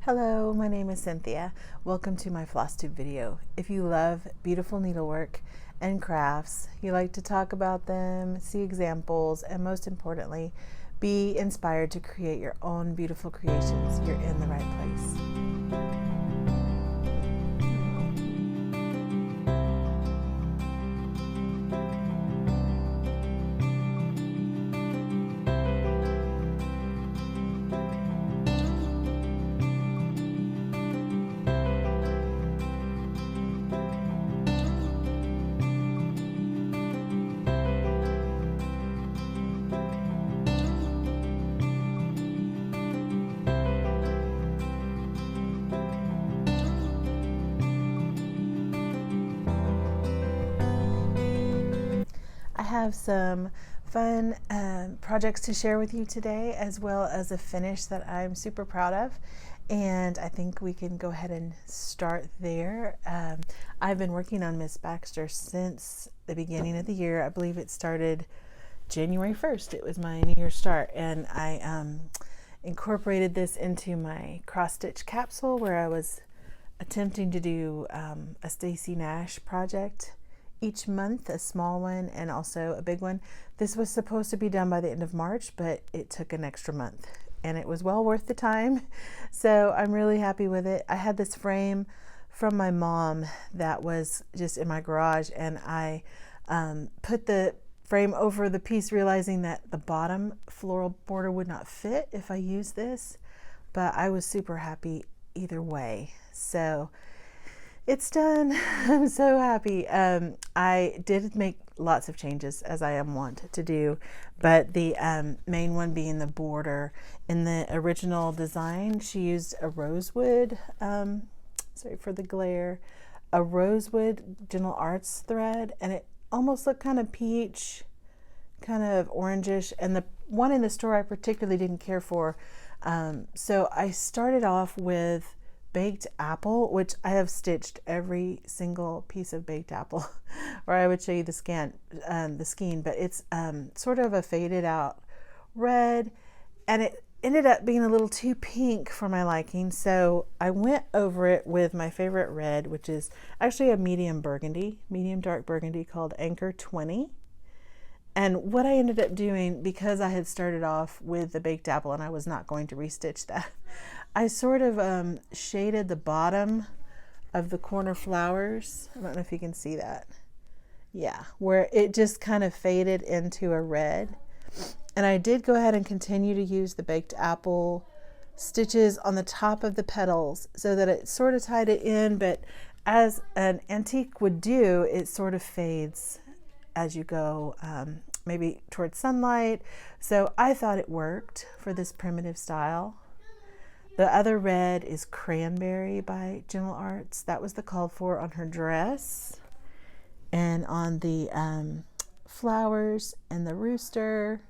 Hello, my name is Cynthia. Welcome to my flosstube video. If you love beautiful needlework and crafts, you like to talk about them, see examples, and most importantly, be inspired to create your own beautiful creations, you're in the right place. I have some fun projects to share with you today, as well as a finish that I'm super proud of, and I think we can go ahead and start there. I've been working on Miss Baxter since the beginning of the year. I believe it started January 1st. It was my New Year's start, and I incorporated this into my cross-stitch capsule where I was attempting to do a Stacy Nash project each month, a small one and also a big one. This was supposed to be done by the end of March, but it took an extra month and it was well worth the time. So I'm really happy with it. I had this frame from my mom that was just in my garage, and I put the frame over the piece, realizing that the bottom floral border would not fit if I used this, but I was super happy either way. So it's done. I'm so happy. I did make lots of changes, as I am wont to do, but the main one being the border. In the original design, she used a rosewood, sorry for the glare, a rosewood Gentle Arts thread, and it almost looked kind of peach, kind of orangish, and the one in the store I particularly didn't care for. So I started off with baked apple, which I have stitched every single piece of baked apple, or I would show you the skein, but it's sort of a faded out red, and it ended up being a little too pink for my liking. So I went over it with my favorite red, which is actually a medium dark burgundy called Anchor 20. And what I ended up doing, because I had started off with the baked apple and I was not going to restitch that, I sort of shaded the bottom of the corner flowers. I don't know if you can see that. Yeah, where it just kind of faded into a red. And I did go ahead and continue to use the baked apple stitches on the top of the petals so that it sort of tied it in, but as an antique would do, it sort of fades as you go maybe towards sunlight. So I thought it worked for this primitive style. The other red is Cranberry by Gentle Arts. That was the called for on her dress. And on the flowers and the rooster,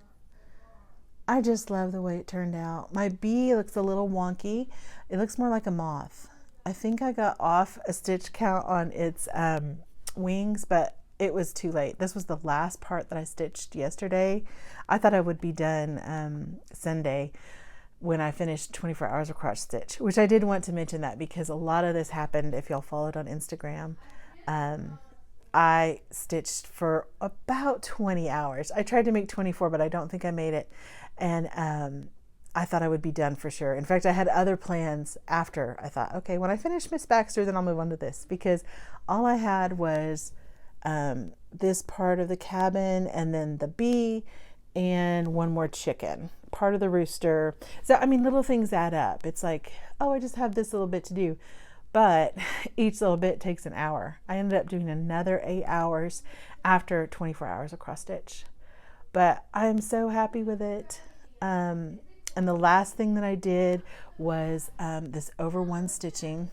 I just love the way it turned out. My bee looks a little wonky. It looks more like a moth. I think I got off a stitch count on its wings, but it was too late. This was the last part that I stitched yesterday. I thought I would be done Sunday when I finished 24 hours of cross stitch, which I did want to mention that because a lot of this happened, if y'all followed on Instagram. I stitched for about 20 hours. I tried to make 24, but I don't think I made it. And I thought I would be done for sure. In fact, I had other plans after. I thought, okay, when I finish Miss Baxter, then I'll move on to this, because all I had was this part of the cabin, and then the bee, and one more chicken, part of the rooster. So, I mean, little things add up. It's like, oh, I just have this little bit to do, but each little bit takes an hour. I ended up doing another 8 hours after 24 hours of cross stitch, but I'm so happy with it. And the last thing that I did was this over one stitching.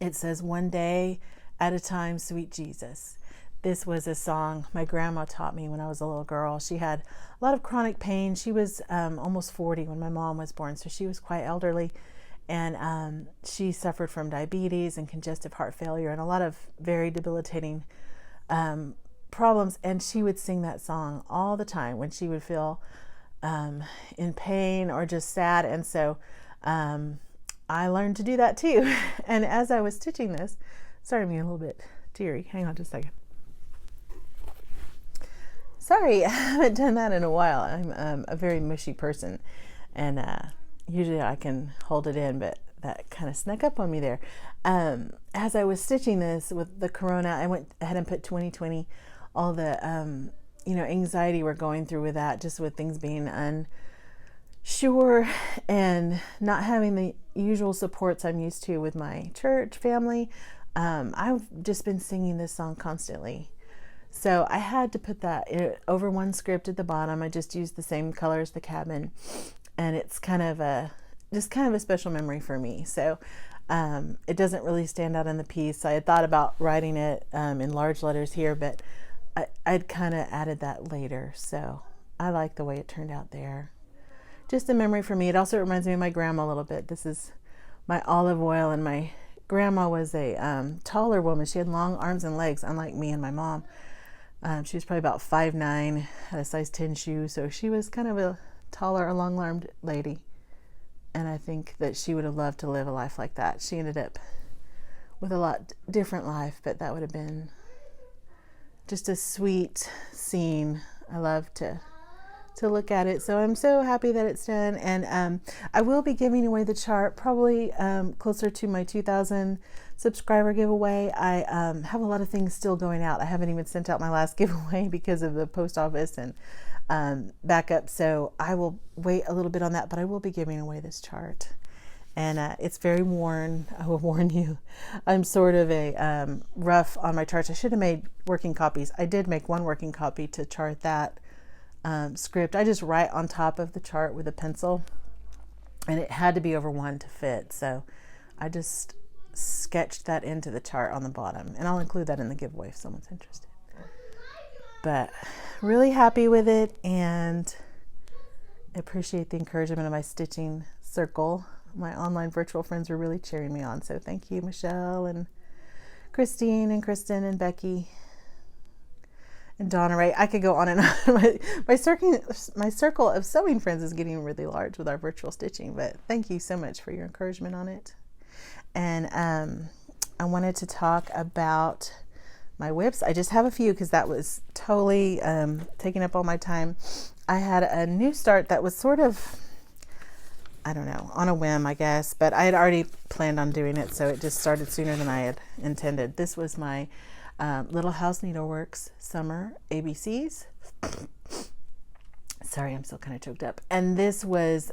It says, "One day at a time, sweet Jesus." This was a song my grandma taught me when I was a little girl. She had a lot of chronic pain. She was almost 40 when my mom was born, so she was quite elderly, and she suffered from diabetes and congestive heart failure and a lot of very debilitating problems, and she would sing that song all the time when she would feel in pain or just sad. And so I learned to do that too. And as I was stitching this, sorry, I'm getting a little bit teary. Hang on just a second. Sorry, I haven't done that in a while. I'm a very mushy person, and usually I can hold it in, but that kind of snuck up on me there. As I was stitching this with the corona, I went ahead and put 2020, all the anxiety we're going through with that, just with things being unsure and not having the usual supports I'm used to with my church family. I've just been singing this song constantly. So I had to put that over one script at the bottom. I just used the same color as the cabin, and it's kind of a special memory for me. So it doesn't really stand out in the piece. I had thought about writing it in large letters here, but I'd kind of added that later. So I like the way it turned out there. Just a memory for me. It also reminds me of my grandma a little bit. This is my olive oil, and my grandma was a taller woman. She had long arms and legs, unlike me and my mom. She was probably about 5'9", had a size 10 shoe, so she was kind of a taller, long-armed lady. And I think that she would have loved to live a life like that. She ended up with a lot different life, but that would have been just a sweet scene. I love to look at it. So I'm so happy that it's done. And I will be giving away the chart probably closer to my 2,000 subscriber giveaway. I have a lot of things still going out. I haven't even sent out my last giveaway because of the post office and backup. So I will wait a little bit on that, but I will be giving away this chart. And it's very worn. I will warn you. I'm sort of a rough on my charts. I should have made working copies. I did make one working copy to chart that script. I just write on top of the chart with a pencil, and it had to be over 1 to fit. So I just sketched that into the chart on the bottom, and I'll include that in the giveaway if someone's interested. But really happy with it, and appreciate the encouragement of my stitching circle. My online virtual friends were really cheering me on, so thank you, Michelle and Christine and Kristen and Becky and Donna Ray. I could go on and on. My circle of sewing friends is getting really large with our virtual stitching, but thank you so much for your encouragement on it. And I wanted to talk about my whips. I just have a few because that was totally taking up all my time. I had a new start that was sort of, I don't know, on a whim, I guess, but I had already planned on doing it, so it just started sooner than I had intended. This was my Little House Needleworks Summer ABCs. Sorry, I'm still kind of choked up. And this was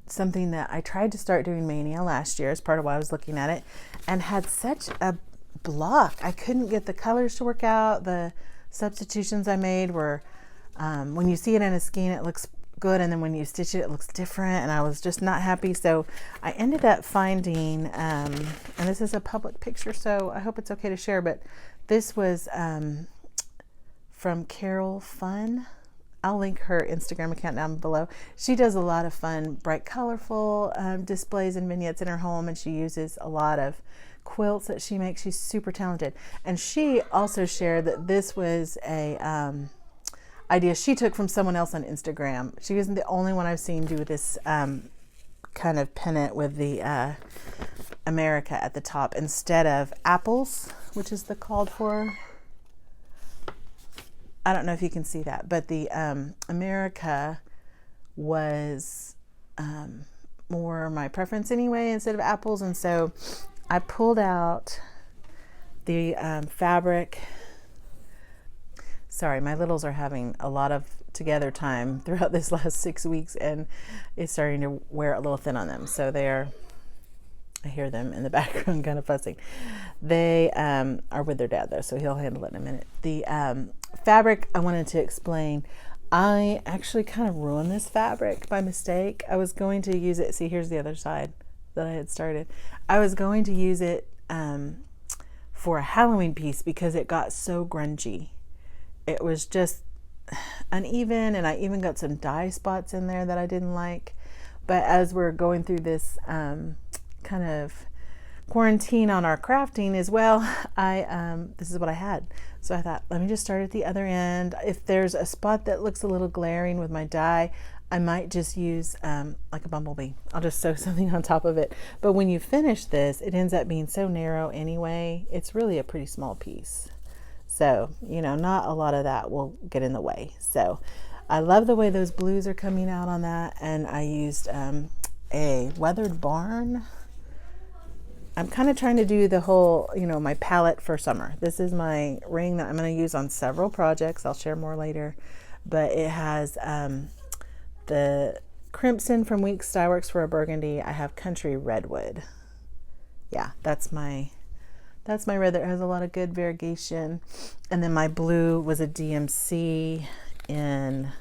something that I tried to start doing Mania last year as part of why I was looking at it, and had such a block. I couldn't get the colors to work out. The substitutions I made were, when you see it in a skein, it looks good, and then when you stitch it, it looks different, and I was just not happy. So I ended up finding, and this is a public picture, so I hope it's okay to share, but this was from Carol Fun. I'll link her Instagram account down below. She does a lot of fun, bright, colorful displays and vignettes in her home, and she uses a lot of quilts that she makes. She's super talented. And she also shared that this was a idea she took from someone else on Instagram. She isn't the only one I've seen do this kind of pennant with the America at the top instead of apples, which is the called for. I don't know if you can see that, but the America was more my preference anyway, instead of apples. And so I pulled out the fabric. Sorry, my littles are having a lot of together time throughout this last 6 weeks, and it's starting to wear a little thin on them. So they're, I hear them in the background kind of fussing. They are with their dad though, so he'll handle it in a minute. The fabric I wanted to explain, I actually kind of ruined this fabric by mistake. I was going to use it, see here's the other side that I had started. I was going to use it for a Halloween piece because it got so grungy. It was just uneven, and I even got some dye spots in there that I didn't like. But as we're going through this kind of quarantine on our crafting as well, this is what I had. So I thought, let me just start at the other end. If there's a spot that looks a little glaring with my dye, I might just use like a bumblebee. I'll just sew something on top of it. But when you finish this, it ends up being so narrow anyway. It's really a pretty small piece. So, you know, not a lot of that will get in the way. So I love the way those blues are coming out on that. And I used a weathered barn. I'm kind of trying to do the whole, you know, my palette for summer. This is my ring that I'm going to use on several projects. I'll share more later. But it has the crimson from Weeks Dye Works for a burgundy. I have country redwood. Yeah, that's my red that has a lot of good variegation. And then my blue was a DMC in,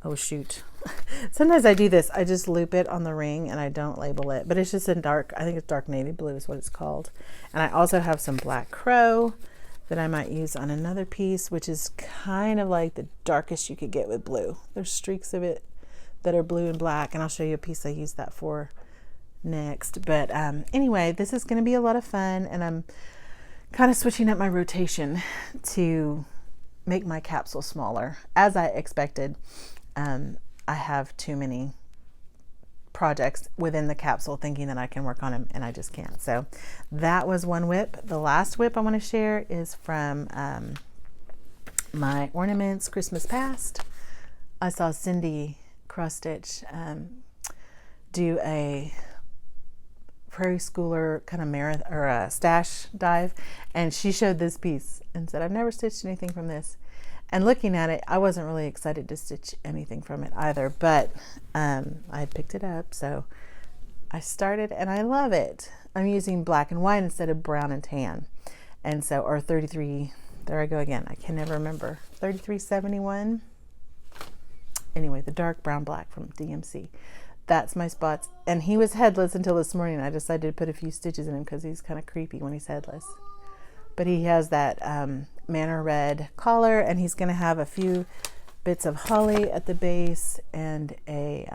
oh shoot. Sometimes I do this. I just loop it on the ring and I don't label it, but it's just in dark, I think it's dark navy blue is what it's called. And I also have some black crow that I might use on another piece, which is kind of like the darkest you could get with blue. There's streaks of it that are blue and black, and I'll show you a piece I use that for next. But anyway, this is going to be a lot of fun, and I'm kind of switching up my rotation to make my capsule smaller. As I expected, I have too many projects within the capsule thinking that I can work on them, and I just can't. So that was one whip. The last whip I want to share is from my Ornaments Christmas Past. I saw Cindy Cross Stitch do a Prairie schooler kind of marathon or a stash dive, and she showed this piece and said, I've never stitched anything from this. And looking at it, I wasn't really excited to stitch anything from it either, but I had picked it up, so I started and I love it. I'm using black and white instead of brown and tan. And so, or 33, there I go again, I can never remember, 3371. Anyway, the dark brown black from DMC. That's my spots. And he was headless until this morning. I decided to put a few stitches in him because he's kind of creepy when he's headless. But he has that manor red collar, and he's going to have a few bits of holly at the base and a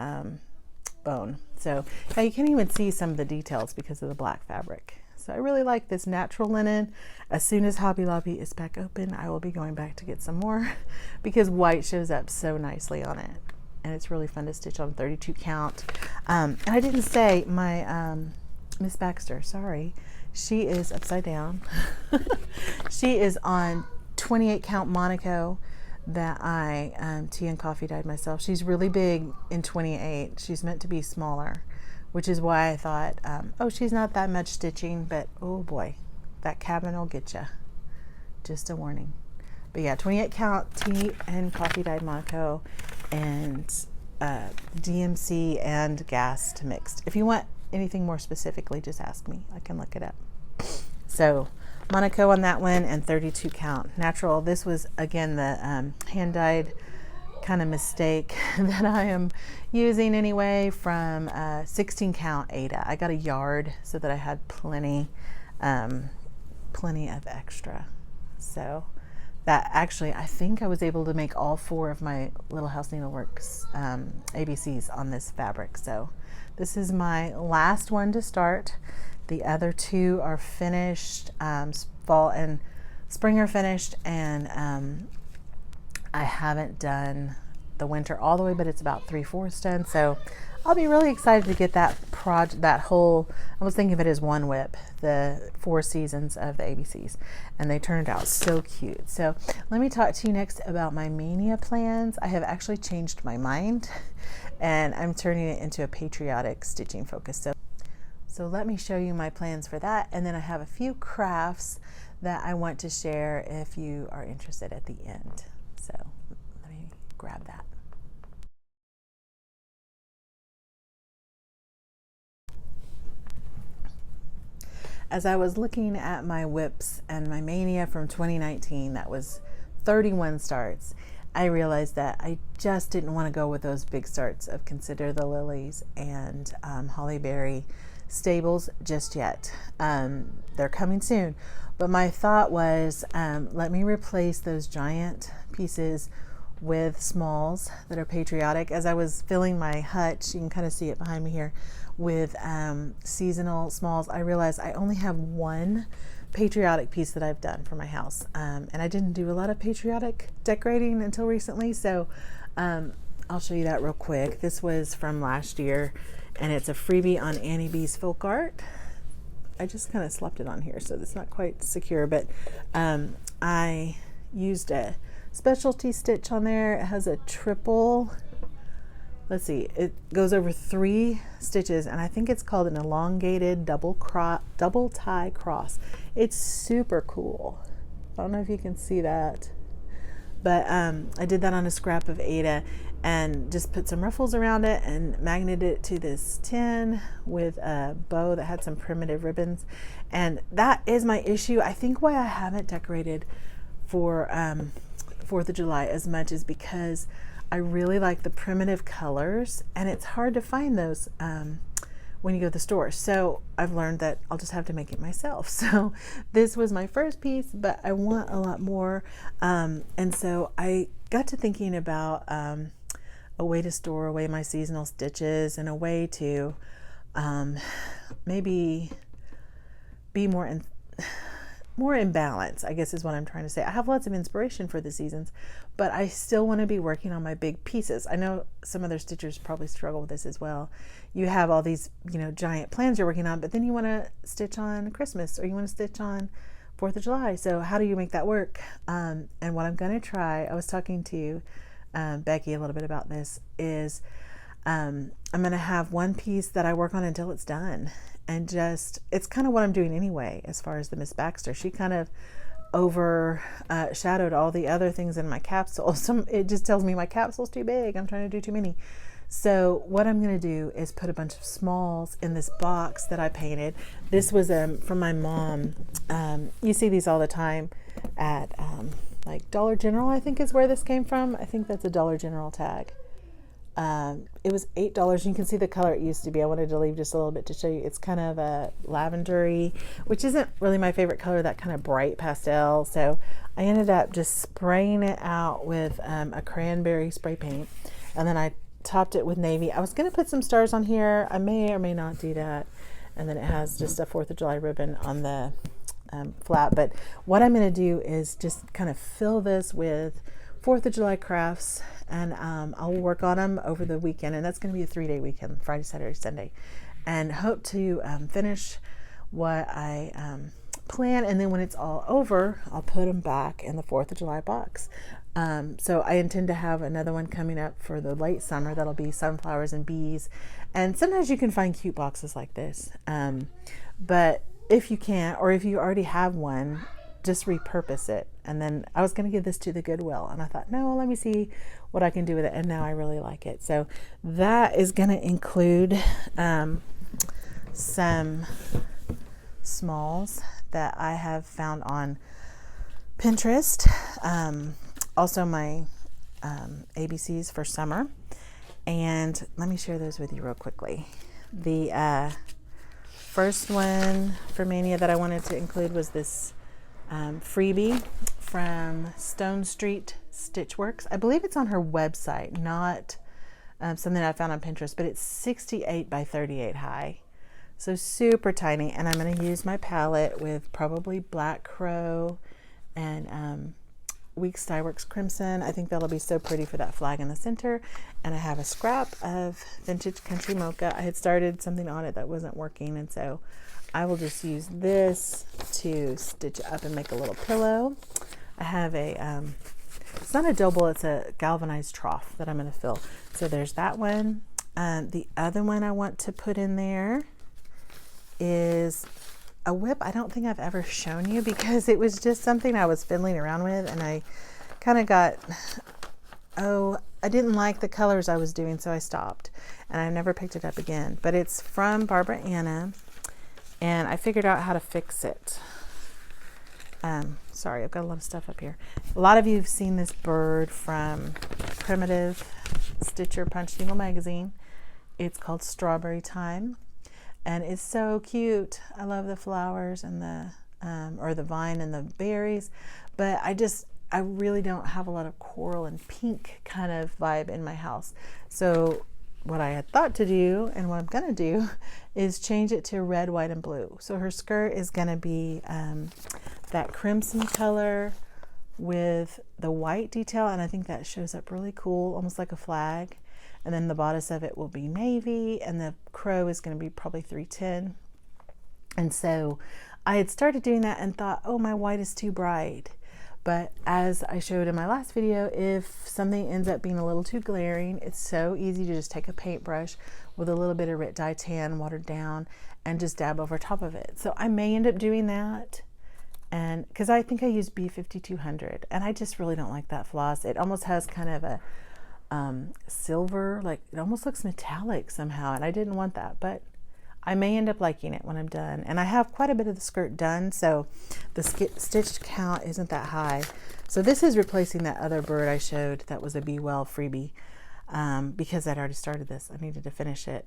bone. So yeah, you can't even see some of the details because of the black fabric. So I really like this natural linen. As soon as Hobby Lobby is back open, I will be going back to get some more because white shows up so nicely on it. And it's really fun to stitch on 32 count. And I didn't say my Miss Baxter, sorry. She is upside down. She is on 28 count Monaco that I tea and coffee dyed myself. She's really big in 28. She's meant to be smaller, which is why I thought, oh, she's not that much stitching, but oh boy, that cabin will get you. Just a warning. But yeah, 28 count tea and coffee dyed Monaco and DMC and gast mixed. If you want anything more specifically, just ask me. I can look it up. So Monaco on that one and 32 count natural. This was again the hand dyed kind of mistake that I am using anyway from 16 count Ada. I got a yard so that I had plenty of extra. So that actually, I think I was able to make all 4 of my Little House Needleworks ABCs on this fabric. So this is my last one to start. The other 2 are finished. Fall and spring are finished, and I haven't done the winter all the way, but it's about 3/4 done. So I'll be really excited to get that that whole, I was thinking of it as one whip, the 4 seasons of the ABCs, and they turned out so cute. So let me talk to you next about my mania plans. I have actually changed my mind, and I'm turning it into a patriotic stitching focus. So let me show you my plans for that, and then I have a few crafts that I want to share if you are interested at the end. So let me grab that. As I was looking at my whips and my mania from 2019, that was 31 starts, I realized that I just didn't want to go with those big starts of Consider the Lilies and Holly Berry stables just yet. They're coming soon, but my thought was let me replace those giant pieces with smalls that are patriotic. As I was filling my hutch, you can kind of see it behind me here, with seasonal smalls, I realized I only have one patriotic piece that I've done for my house, and I didn't do a lot of patriotic decorating until recently, so I'll I'll show you that real quick. This was from last year, and it's a freebie on Annie B's Folk Art. I just kind of slapped it on here, so it's not quite secure, but I used a specialty stitch on there. It has a triple, let's see, it goes over 3 stitches, and I think it's called an elongated double tie cross. It's super cool. I don't know if you can see that, but I did that on a scrap of Ada and just put some ruffles around it and magneted it to this tin with a bow that had some primitive ribbons. And that is my issue. I think why I haven't decorated for 4th of July as much is because I really like the primitive colors, and it's hard to find those when you go to the store. So I've learned that I'll just have to make it myself. So this was my first piece, but I want a lot more. And so I got to thinking about a way to store away my seasonal stitches and a way to maybe be more in balance, I guess is what I'm trying to say. I have lots of inspiration for the seasons, but I still want to be working on my big pieces. I know some other stitchers probably struggle with this as well. You have all these, giant plans you're working on, but then you want to stitch on Christmas or you want to stitch on 4th of July. So how do you make that work? And what I'm going to try, I was talking to Becky a little bit about this, is I'm going to have one piece that I work on until it's done. And it's kind of what I'm doing anyway, as far as the Miss Baxter. She kind of overshadowed all the other things in my capsule. It just tells me my capsule's too big. I'm trying to do too many. So what I'm going to do is put a bunch of smalls in this box that I painted. This was from my mom. You see these all the time at like Dollar General, I think is where this came from. I think that's a Dollar General tag. It was $8. You can see the color it used to be. I wanted to leave just a little bit to show you. It's kind of a lavendery, which isn't really my favorite color, that kind of bright pastel. So I ended up just spraying it out with a cranberry spray paint, and then I topped it with navy. I was going to put some stars on here. I may or may not do that. And then it has just a 4th of July ribbon on the flat. But what I'm going to do is just kind of fill this with 4th of July crafts, and I'll work on them over the weekend, and that's going to be a 3-day weekend, Friday, Saturday, Sunday, and hope to finish what I plan, and then when it's all over, I'll put them back in the 4th of July box. So I intend to have another one coming up for the late summer. That'll be sunflowers and bees, and sometimes you can find cute boxes like this, but if you can't, or if you already have one, just repurpose it. And then I was going to give this to the Goodwill, and I thought, no, let me see what I can do with it, and now I really like it. So that is going to include some smalls that I have found on Pinterest, also my ABCs for summer, and let me share those with you real quickly. The first one for Mania that I wanted to include was this freebie from Stone Street Stitchworks. I believe it's on her website, not something I found on Pinterest, but it's 68 by 38 high, so super tiny. And I'm going to use my palette with probably Black Crow and Weeks Dye Works Crimson. I think that'll be so pretty for that flag in the center. And I have a scrap of Vintage Country Mocha. I had started something on it that wasn't working, and so I will just use this to stitch up and make a little pillow. I have a, it's not a double, it's a galvanized trough that I'm going to fill. So there's that one. The other one I want to put in there is a whip. I don't think I've ever shown you because it was just something I was fiddling around with, and I kind of got, I didn't like the colors I was doing, so I stopped, and I never picked it up again. But it's from Barbara Anna, and I figured out how to fix it. Sorry, I've got a lot of stuff up here. A lot of you have seen this bird from Primitive Stitcher Punch Needle magazine. It's called Strawberry Time, and it's so cute. I love the flowers and the or the vine and the berries, but I really don't have a lot of coral and pink kind of vibe in my house. So what I had thought to do, and what I'm going to do, is change it to red, white, and blue. So her skirt is going to be that crimson color with the white detail, and I think that shows up really cool, almost like a flag. and then the bodice of it will be navy, and the crow is going to be probably 310. And so I had started doing that and thought, oh, my white is too bright. But as I showed in my last video, if something ends up being a little too glaring, it's so easy to just take a paintbrush with a little bit of Rit Dye Tan watered down and just dab over top of it. So I may end up doing that, and because I think I used B5200, and I just really don't like that floss. It almost has kind of a silver, like it almost looks metallic somehow, and I didn't want that, but I may end up liking it when I'm done. And I have quite a bit of the skirt done, so the stitch count isn't that high. So this is replacing that other bird I showed that was a Be Well freebie, because I'd already started this. I needed to finish it.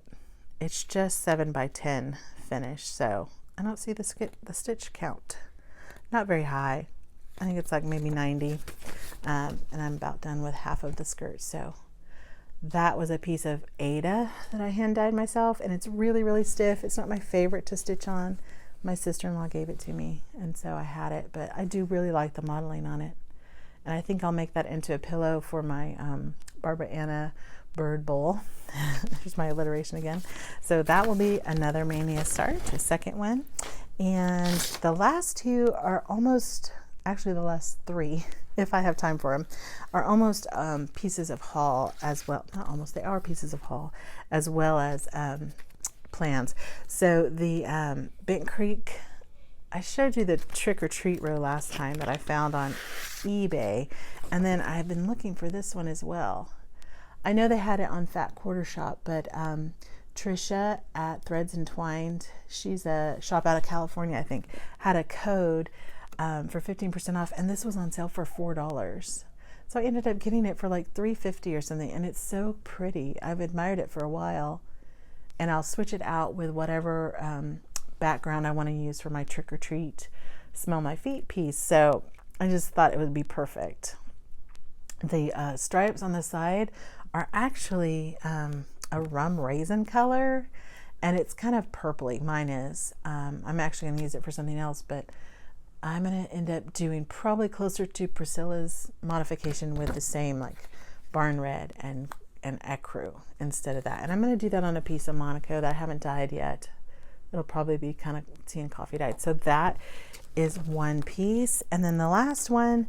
It's just 7 by 10 finish, so I don't see the stitch count. Not very high. I think it's like maybe 90, and I'm about done with half of the skirt. So that was a piece of Aida that I hand dyed myself, and it's really, really stiff. It's not my favorite to stitch on. My sister-in-law gave it to me, and so I had it, but I do really like the modeling on it. And I think I'll make that into a pillow for my Barbara Anna bird bowl. There's my alliteration again. So that will be another Mania start, the second one. And the last two are almost, actually the last three, if I have time for them, are almost pieces of haul as well. Not almost, they are pieces of haul as well as plans. So the Bent Creek, I showed you the trick or treat row last time that I found on eBay, and then I've been looking for this one as well. I know they had it on Fat Quarter Shop, but Trisha at Threads Entwined, she's a shop out of California, I think, had a code for 15% off, and this was on sale for $4. So I ended up getting it for like $3.50 or something, and it's so pretty. I've admired it for a while, and I'll switch it out with whatever background I want to use for my trick or treat smell my feet piece. So I just thought it would be perfect. The stripes on the side are actually a rum raisin color, and it's kind of purpley. Mine is. I'm actually going to use it for something else, but I'm going to end up doing probably closer to Priscilla's modification with the same like barn red and ecru instead of that. And I'm going to do that on a piece of Monaco that I haven't dyed yet. It'll probably be kind of tea and coffee dyed. So that is one piece. And then the last one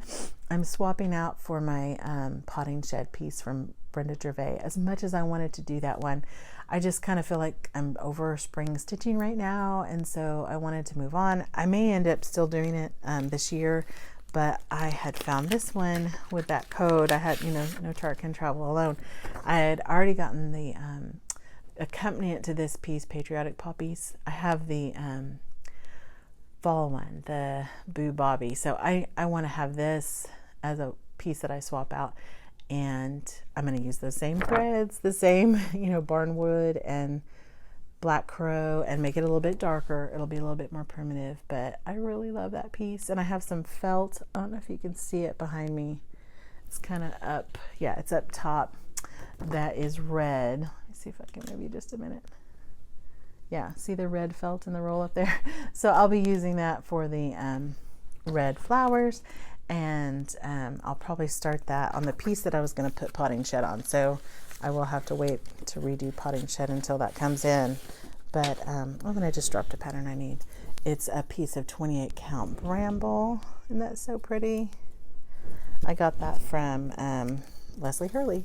I'm swapping out for my potting shed piece from Brenda Gervais. As much as I wanted to do that one, I just kind of feel like I'm over spring stitching right now, and so I wanted to move on. I may end up still doing it this year, but I had found this one with that code. I had, no chart can travel alone. I had already gotten the accompaniment to this piece, Patriotic Poppies. I have the fall one, the Boo Bobby. So I want to have this as a piece that I swap out, and I'm going to use those same threads, the same, barnwood and black crow, and make it a little bit darker. It'll be a little bit more primitive, but I really love that piece. And I have some felt. I don't know if you can see it behind me. It's kind of up. Yeah, it's up top. That is red. Let me see if I can move you just a minute. Yeah, see the red felt in the roll up there? So I'll be using that for the red flowers, and I'll probably start that on the piece that I was going to put potting shed on. So I will have to wait to redo potting shed until that comes in. But I'm going to just drop the pattern I need. It's a piece of 28 count bramble. Isn't that so pretty? I got that from Leslie Hurley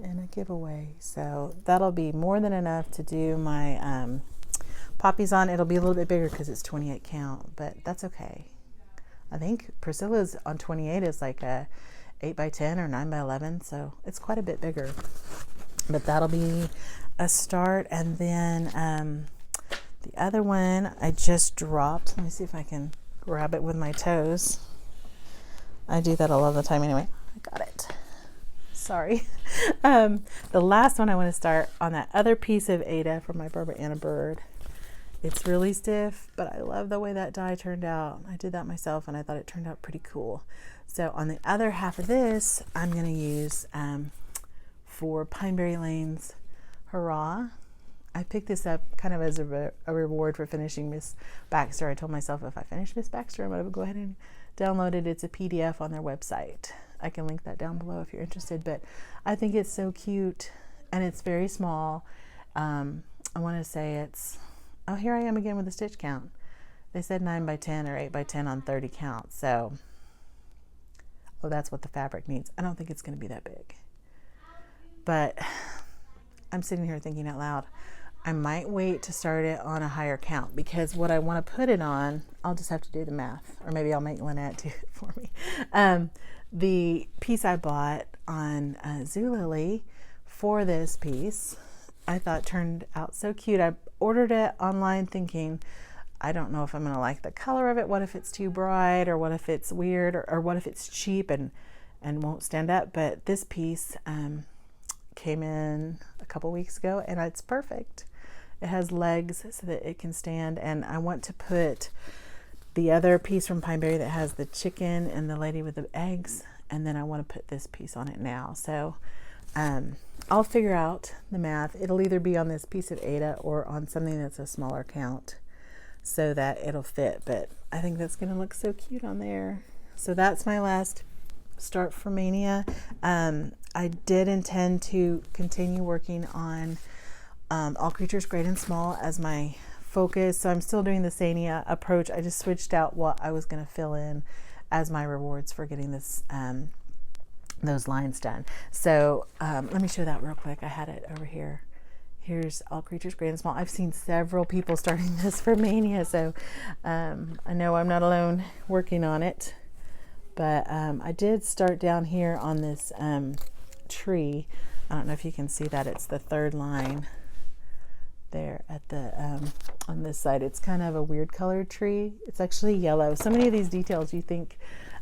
in a giveaway. So that'll be more than enough to do my poppies on. It'll be a little bit bigger because it's 28 count, but that's okay. I think Priscilla's on 28 is like a 8 by 10 or 9 by 11, so it's quite a bit bigger. But that'll be a start. And then the other one I just dropped. Let me see if I can grab it with my toes. I do that all of the time anyway. I got it. Sorry. The last one I want to start on that other piece of Aida from my Barbara Anna bird. It's really stiff, but I love the way that die turned out. I did that myself, and I thought it turned out pretty cool. So on the other half of this, I'm going to use for Pineberry Lane's Hurrah. I picked this up kind of as a reward for finishing Miss Baxter. I told myself if I finish Miss Baxter, I'm going to go ahead and download it. It's a PDF on their website. I can link that down below if you're interested, but I think it's so cute, and it's very small. I want to say it's, oh, here I am again with the stitch count. They said 9 by 10 or 8 by 10 on 30 count. So, oh, that's what the fabric needs. I don't think it's going to be that big. But I'm sitting here thinking out loud, I might wait to start it on a higher count, because what I want to put it on, I'll just have to do the math, or maybe I'll make Lynette do it for me. The piece I bought on Zulily for this piece, I thought turned out so cute. I ordered it online thinking, I don't know if I'm going to like the color of it. What if it's too bright, or what if it's weird, or what if it's cheap and won't stand up? But this piece came in a couple weeks ago, and it's perfect. It has legs so that it can stand, and I want to put the other piece from Pine Berry that has the chicken and the lady with the eggs, and then I want to put this piece on it now. So I'll figure out the math. It'll either be on this piece of Ada or on something that's a smaller count so that it'll fit, but I think that's going to look so cute on there. So that's my last start for Mania. I did intend to continue working on All Creatures Great and Small as my focus, so I'm still doing the Sania approach. I just switched out what I was going to fill in as my rewards for getting this those lines done. So let me show that real quick. I had it over here. Here's All Creatures Great and Small. I've seen several people starting this for Mania, so I know I'm not alone working on it. But I did start down here on this tree. I don't know if you can see that. It's the third line there at the on this side. It's kind of a weird colored tree. It's actually yellow. So many of these details you think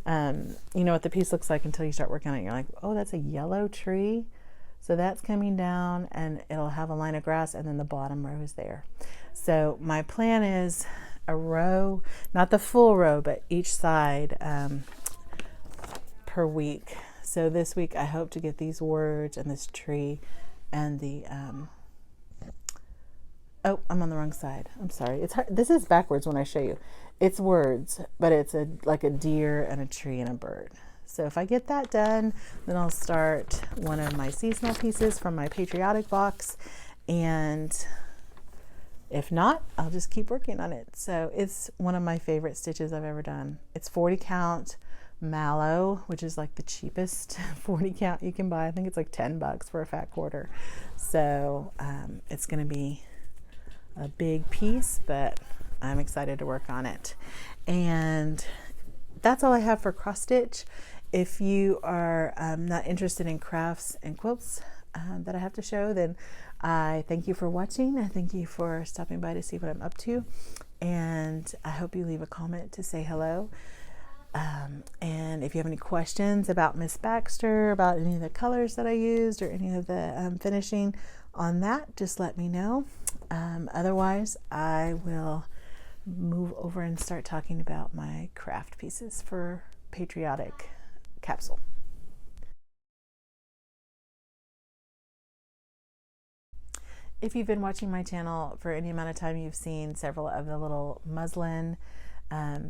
you know what the piece looks like until you start working on it. You're like, oh, that's a yellow tree. So that's coming down, and it'll have a line of grass, and then the bottom row is there. So my plan is a row, not the full row, but each side per week. So this week I hope to get these words and this tree and the oh, I'm on the wrong side. I'm sorry. It's hard. This is backwards when I show you. It's words, but it's like a deer and a tree and a bird. So if I get that done, then I'll start one of my seasonal pieces from my Patriotic box, and if not, I'll just keep working on it. So it's one of my favorite stitches I've ever done. It's 40 count mallow, which is like the cheapest 40 count you can buy. I think it's like $10 for a fat quarter. So it's going to be a big piece, but I'm excited to work on it. And that's all I have for cross stitch. If you are not interested in crafts and quilts that I have to show, then I thank you for watching. I thank you for stopping by to see what I'm up to, and I hope you leave a comment to say hello. And if you have any questions about Miss Baxter, about any of the colors that I used, or any of the finishing on that, just let me know. Otherwise, I will move over and start talking about my craft pieces for Patriotic capsule. If you've been watching my channel for any amount of time, you've seen several of the little muslin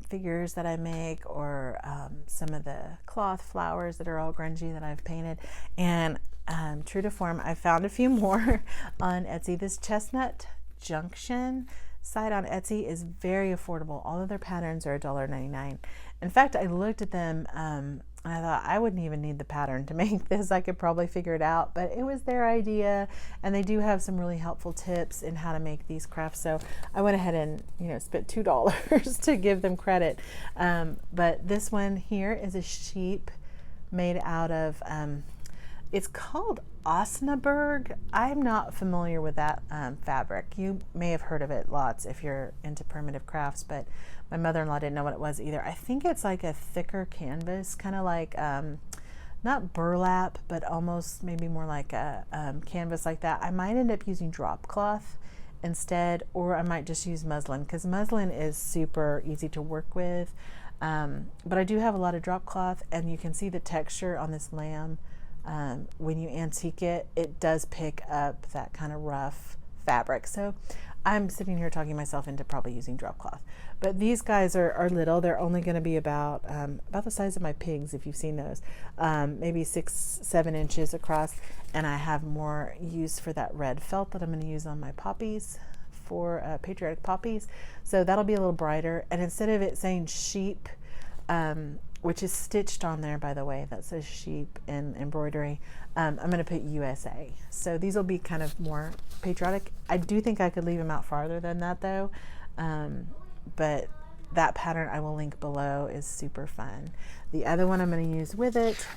figures that I make, or some of the cloth flowers that are all grungy that I've painted. And true to form, I found a few more on Etsy. This Chestnut Junction site on Etsy is very affordable. All of their patterns are $1.99. In fact, I looked at them and I thought I wouldn't even need the pattern to make this. I could probably figure it out, but it was their idea, and they do have some really helpful tips in how to make these crafts. So I went ahead and, you know, spent $2 to give them credit. But this one here is a sheep made out of it's called Osnaburg. I'm not familiar with that fabric. You may have heard of it lots if you're into primitive crafts, but my mother-in-law didn't know what it was either. I think it's like a thicker canvas, kind of like not burlap, but almost maybe more like a canvas like that. I might end up using drop cloth instead, or I might just use muslin, because muslin is super easy to work with. But I do have a lot of drop cloth, and you can see the texture on this lamb. When you antique it, it does pick up that kind of rough fabric. So I'm sitting here talking myself into probably using drop cloth, but these guys are little. They're only going to be about the size of my pigs, if you've seen those, maybe 6-7 inches across. And I have more use for that red felt that I'm going to use on my poppies for Patriotic poppies. So that'll be a little brighter. And instead of it saying sheep, which is stitched on there, by the way, that says sheep in embroidery, I'm going to put USA. So these will be kind of more patriotic. I do think I could leave them out farther than that though, but that pattern I will link below is super fun. The other one I'm going to use with it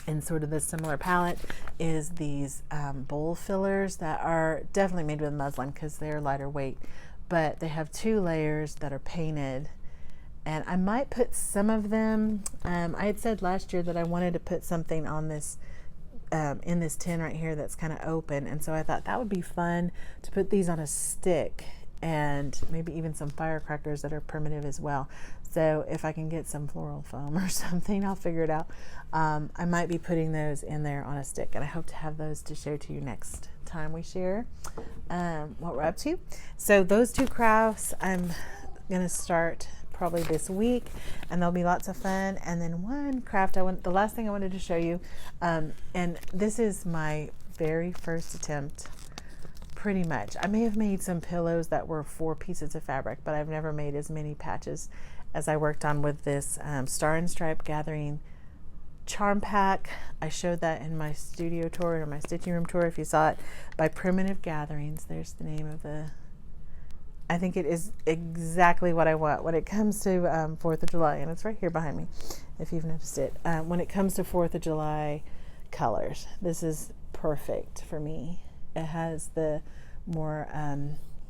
in sort of this similar palette is these bowl fillers that are definitely made with muslin because they're lighter weight, but they have 2 layers that are painted. And I might put some of them, I had said last year that I wanted to put something on this, in this tin right here that's kind of open. And so I thought that would be fun to put these on a stick and maybe even some firecrackers that are primitive as well. So if I can get some floral foam or something, I'll figure it out. I might be putting those in there on a stick, and I hope to have those to show to you next time we share what we're up to. So those 2 crafts I'm going to start probably this week, and there'll be lots of fun. And then one craft the last thing I wanted to show you, and this is my very first attempt, pretty much. I may have made some pillows that were 4 pieces of fabric, but I've never made as many patches as I worked on with this Star and Stripe Gathering Charm Pack. I showed that in my studio tour or my stitching room tour, if you saw it, by Primitive Gatherings. There's the name of the, I think it is exactly what I want when it comes to 4th of July, and it's right here behind me if you've noticed it. When it comes to 4th of July colors, this is perfect for me. It has the more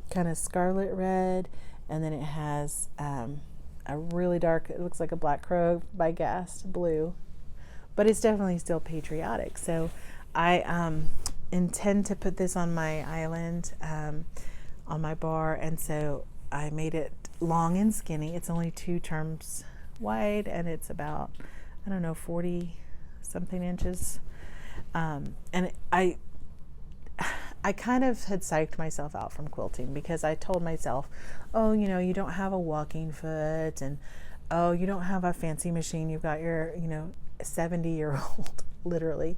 kind of scarlet red, and then it has a really dark, it looks like a Black Crow by Gast blue, but it's definitely still patriotic. So I intend to put this on my island, on my bar, and so I made it long and skinny. It's only 2 terms wide, and it's about, I don't know, 40 something inches. And I kind of had psyched myself out from quilting because I told myself, oh, you know, you don't have a walking foot, and oh, you don't have a fancy machine. You've got your, 70-year-old, literally.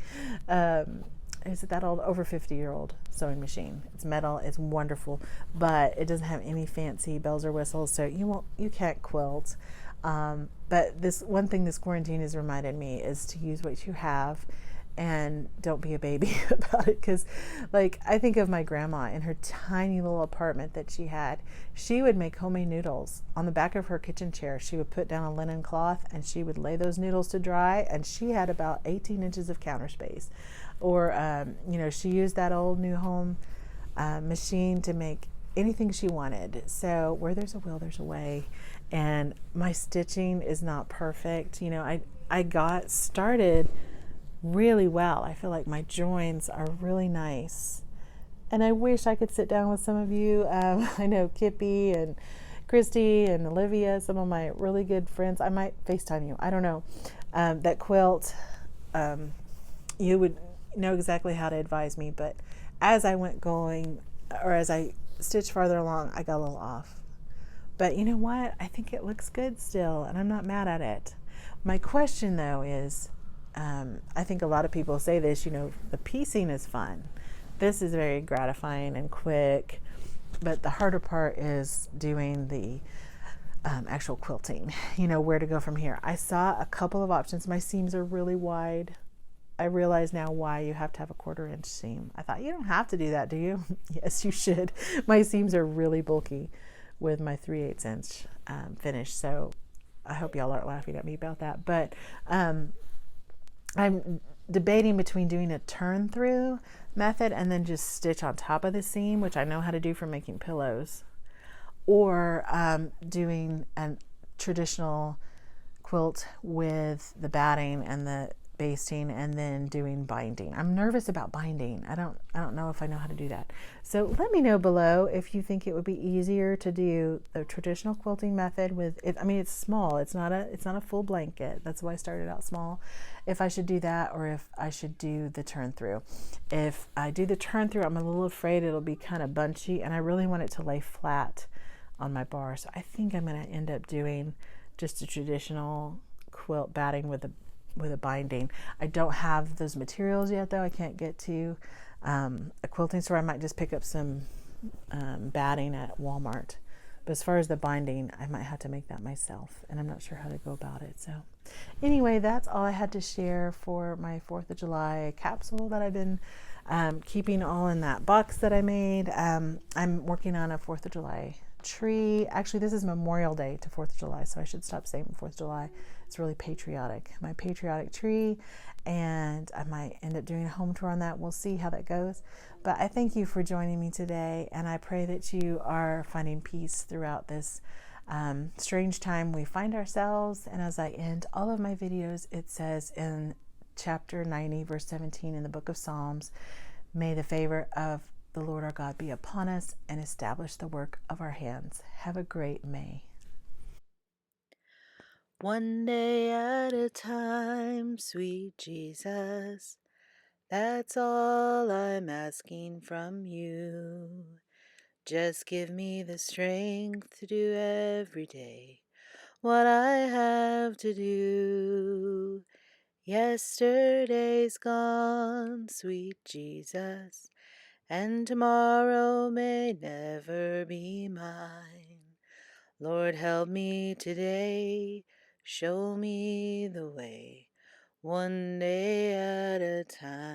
Is it that old? Over 50-year-old sewing machine. It's metal, it's wonderful, but it doesn't have any fancy bells or whistles, so you can't quilt. But this one thing this quarantine has reminded me is to use what you have and don't be a baby about it. Because, like, I think of my grandma in her tiny little apartment that she had. She would make homemade noodles on the back of her kitchen chair. She would put down a linen cloth and she would lay those noodles to dry, and she had about 18 inches of counter space. Or, she used that old New Home machine to make anything she wanted. So where there's a will, there's a way. And my stitching is not perfect. I got started really well. I feel like my joins are really nice. And I wish I could sit down with some of you. I know Kippy and Christy and Olivia, some of my really good friends. I might FaceTime you. I don't know. That quilt, you would know exactly how to advise me. But as I as I stitched farther along, I got a little off. But you know what? I think it looks good still, and I'm not mad at it. My question, though, is, I think a lot of people say this, the piecing is fun. This is very gratifying and quick, but the harder part is doing the actual quilting, where to go from here. I saw a couple of options. My seams are really wide. I realize now why you have to have a 1/4 inch seam. I thought, you don't have to do that, do you? Yes, you should. My seams are really bulky with my 3/8 inch finish, so I hope y'all aren't laughing at me about that. But I'm debating between doing a turn through method and then just stitch on top of the seam, which I know how to do for making pillows, or doing a traditional quilt with the batting and the basting and then doing binding. I'm nervous about binding. I don't know if I know how to do that. So let me know below if you think it would be easier to do the traditional quilting method with it. I mean, it's small. It's not a full blanket. That's why I started out small. If I should do that or if I should do the turn through. If I do the turn through, I'm a little afraid it'll be kind of bunchy, and I really want it to lay flat on my bar. So I think I'm going to end up doing just a traditional quilt batting with a binding. I don't have those materials yet though. I can't get to a quilting store. I might just pick up some batting at Walmart. But as far as the binding, I might have to make that myself, and I'm not sure how to go about it. So anyway, that's all I had to share for my 4th of July capsule that I've been keeping all in that box that I made. I'm working on a 4th of July tree. Actually, this is Memorial Day to 4th of July, so I should stop saying 4th of July. It's really patriotic. My patriotic tree, and I might end up doing a home tour on that. We'll see how that goes. But I thank you for joining me today, and I pray that you are finding peace throughout this strange time we find ourselves. And as I end all of my videos, it says in chapter 90, verse 17 in the book of Psalms, may the favor of the Lord our God be upon us and establish the work of our hands. Have a great May. One day at a time, sweet Jesus, that's all I'm asking from you. Just give me the strength to do every day what I have to do. Yesterday's gone, sweet Jesus, and tomorrow may never be mine. Lord, help me today, show me the way, one day at a time.